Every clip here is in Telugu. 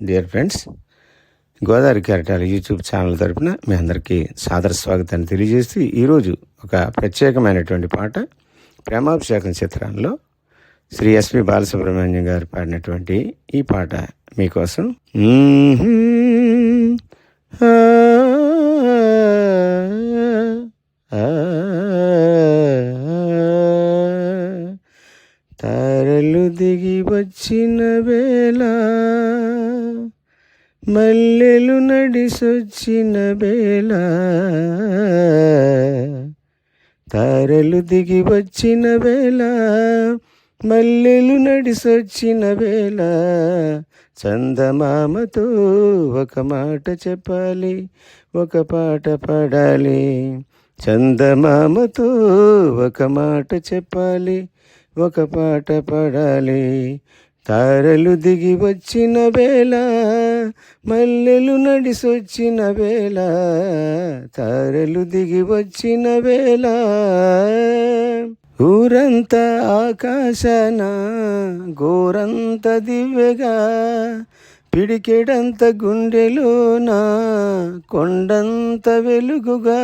డియర్ ఫ్రెండ్స్, గోదావరి కెరటాల యూట్యూబ్ ఛానల్ తరపున మీ అందరికీ సాదర స్వాగతాన్ని తెలియజేస్తూ ఈరోజు ఒక ప్రత్యేకమైనటువంటి పాట ప్రేమాభిషేకం చిత్రంలో శ్రీ ఎస్పి బాలసుబ్రహ్మణ్యం గారు పాడినటువంటి ఈ పాట మీకోసం. తారలు దిగి వచ్చిన వేళ, మల్లెలు నడిసొచ్చిన వేళ, తారలు దిగి వచ్చిన వేళ, మల్లెలు నడిసొచ్చిన వేళ, చందమామతో ఒక మాట చెప్పాలి, ఒక పాట పాడాలి. చందమామతో ఒక మాట చెప్పాలి, ఒక పాట పాడాలి. తారలు దిగి వచ్చిన వేళ, మల్లెలు నడిసొచ్చిన వేళ, తారలు దిగి వచ్చిన వేళ, ఊరంతా ఆకాశాన గోరంత దివ్యగా, పిడికెడంత గుండెలోన కొండంత వెలుగుగా,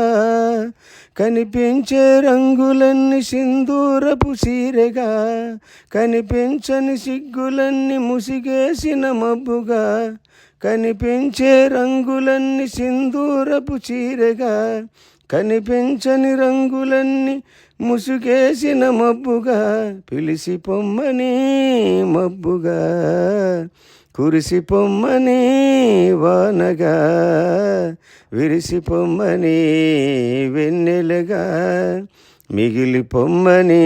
కనిపించే రంగులన్నీ సింధూరపు సీరెగా, కనిపించని సిగ్గులన్నీ ముసిగేసిన మబ్బుగా, కనిపించే రంగులన్నీ సింధూరపు చీరెగా, కనిపించని రంగులన్నీ ముసుగేసిన మబ్బుగా, పిలిసి పొమ్మని మబ్బుగా, కురిసి పొమ్మని వానగా, విరిసి పొమ్మని వెన్నెలగా, మిగిలి పొమ్మని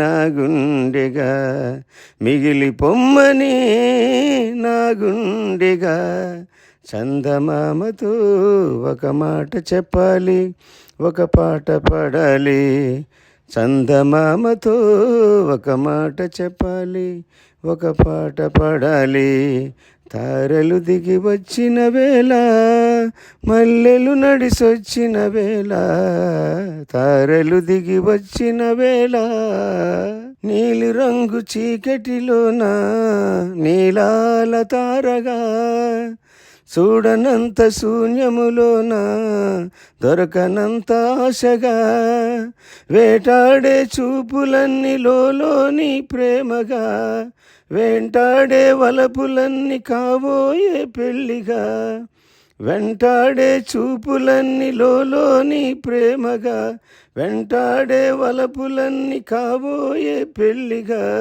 నా గుండెగా, మిగిలి పొమ్మని నా గుండెగా. చందమామతో ఒక మాట చెప్పాలి, ఒక పాట పాడాలి. చందమామతో ఒక మాట చెప్పాలి, ఒక పాట పాడాలి. తారలు దిగి వచ్చిన వేళ, మల్లెలు నడిసొచ్చిన వేళ, తారలు దిగి వచ్చిన వేళ, నీలి రంగు చీకటిలోన నీలాల తారగా, చూడనంత శూన్యములోన దొరకనంత ఆశగా, వేటాడే చూపులన్నీ లోని ప్రేమగా, వెంటాడే వలపులన్నీ కాబోయే పెళ్ళిగా, వెంటాడే చూపులన్నీ లోని ప్రేమగా, వెంటాడే వలపులన్నీ కాబోయే పెళ్ళిగా.